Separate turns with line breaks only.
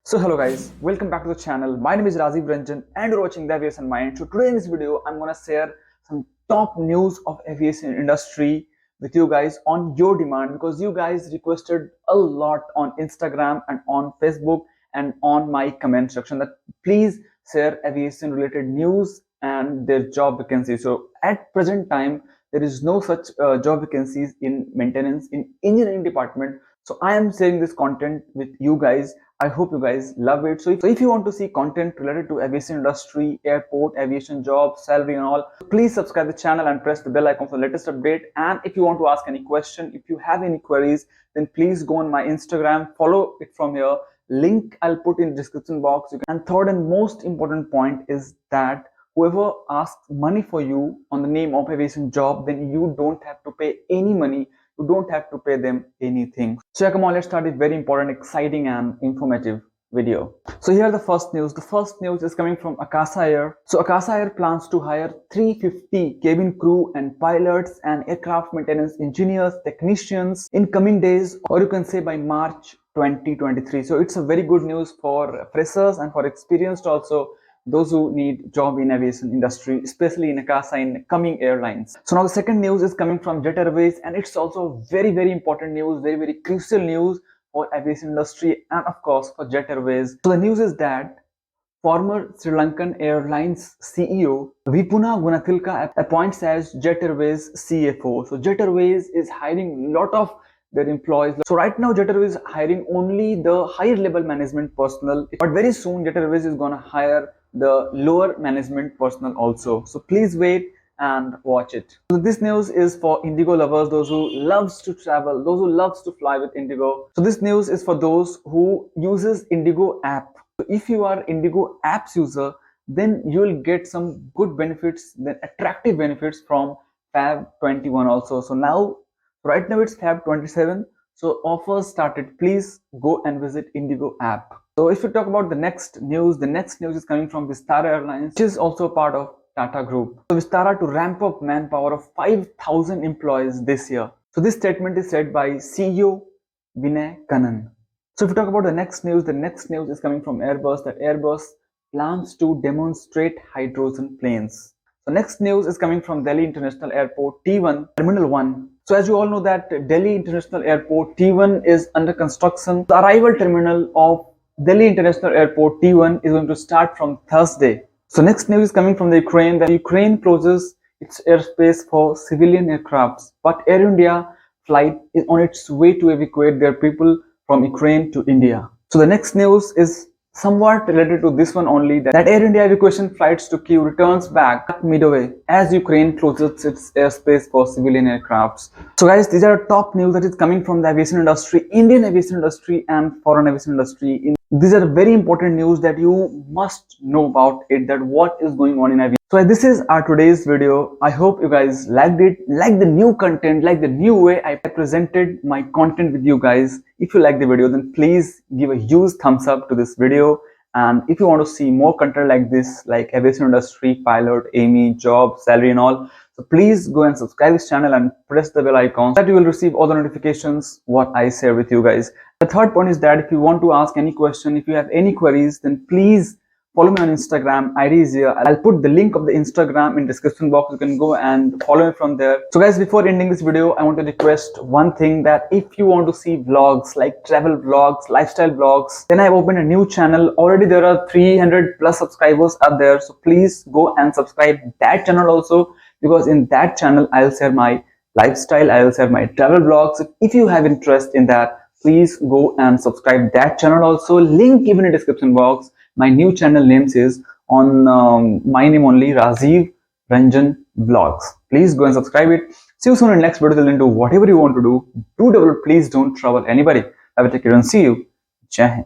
So hello guys, welcome back to the channel. My name is Rajeev Ranjan and you're watching the Aviation Mind. So today in this video, I'm gonna share some top news of aviation industry with you guys on your demand because you guys requested a lot on Instagram and on Facebook and on my comment section that please share aviation related news and their job vacancies. So at present time, there is no such job vacancies in maintenance in engineering department. So I am sharing this content with you guys. I hope you guys love it. So if you want to see content related to aviation industry, airport, aviation jobs, salary and all, please subscribe the channel and press the bell icon for the latest update. And if you want to ask any question, if you have any queries, then please go on my Instagram, follow it from here. Link I'll put in the description box. And third and most important point is that whoever asks money for you on the name of aviation job, then you don't have to pay any money. You don't have to pay them anything. So yeah, come on, let's start with very important, exciting and informative video. So here are the first news. The first news is coming from Akasa Air. So Akasa Air plans to hire 350 cabin crew and pilots and aircraft maintenance engineers, technicians in coming days, or you can say by March 2023. So it's a very good news for freshers and for experienced also, those who need job in aviation industry, especially in Akasa in coming airlines. So now the second news is coming from Jet Airways, and it's also very important news, very crucial news for aviation industry and of course for Jet Airways. So the news is that former Sri Lankan Airlines CEO Vipuna Gunathilka appoints as Jet Airways CFO. So Jet Airways is hiring a lot of their employees. So right now Jet Airways is hiring only the higher level management personnel, but very soon Jet Airways is gonna hire the lower management personnel also. So please wait and watch it. So this news is for Indigo lovers, those who loves to travel, those who loves to fly with Indigo. So this news is for those who uses Indigo app. So if you are Indigo apps user, then you will get some good benefits, then attractive benefits from Fab 21 also. So now right now it's Fab 27. So offers started. Please go and visit Indigo app. So if you talk about the next news is coming from Vistara Airlines, which is also part of Tata Group. So Vistara to ramp up manpower of 5,000 employees this year. So this statement is said by CEO Vinay Kannan. So if you talk about the next news is coming from Airbus, that Airbus plans to demonstrate hydrogen planes. The next news is coming from Delhi International Airport T1 Terminal 1. So as you all know that Delhi International Airport T1 is under construction. The arrival terminal of Delhi International Airport T1 is going to start from Thursday. So next news is coming from the Ukraine, that Ukraine closes its airspace for civilian aircrafts, but Air India flight is on its way to evacuate their people from Ukraine to India. So the next news is somewhat related to this one only, that Air India evacuation flights to Kyiv returns back midway as Ukraine closes its airspace for civilian aircrafts. So guys, these are top news that is coming from the aviation industry, Indian aviation industry and foreign aviation industry. These are very important news that you must know about it, that what is going on in aviation. So this is our today's video. I hope you guys liked it, like the new content, like the new way I presented my content with you guys. If you like the video, then please give a huge thumbs up to this video. And if you want to see more content like this, like aviation industry, pilot, AME, job, salary and all, so please go and subscribe this channel and press the bell icon so that you will receive all the notifications what I share with you guys. The third point is that if you want to ask any question, if you have any queries, then please follow me on Instagram. ID is here. I'll put the link of the Instagram in description box. You can go and follow me from there. So guys, before ending this video, I want to request one thing, that if you want to see vlogs like travel vlogs, lifestyle vlogs, then I've opened a new channel. Already there are 300 plus subscribers up there. So please go and subscribe that channel also, because in that channel I'll share my lifestyle, I'll share my travel vlogs. So if you have interest in that, please go and subscribe that channel also. Link given in the description box. My new channel names is on my name only, Rajeev Ranjan Vlogs. Please go and subscribe it. See you soon in the next video. Till then, do whatever you want to do. Do develop. Please don't trouble anybody. I will take care and see you. Jai Hind.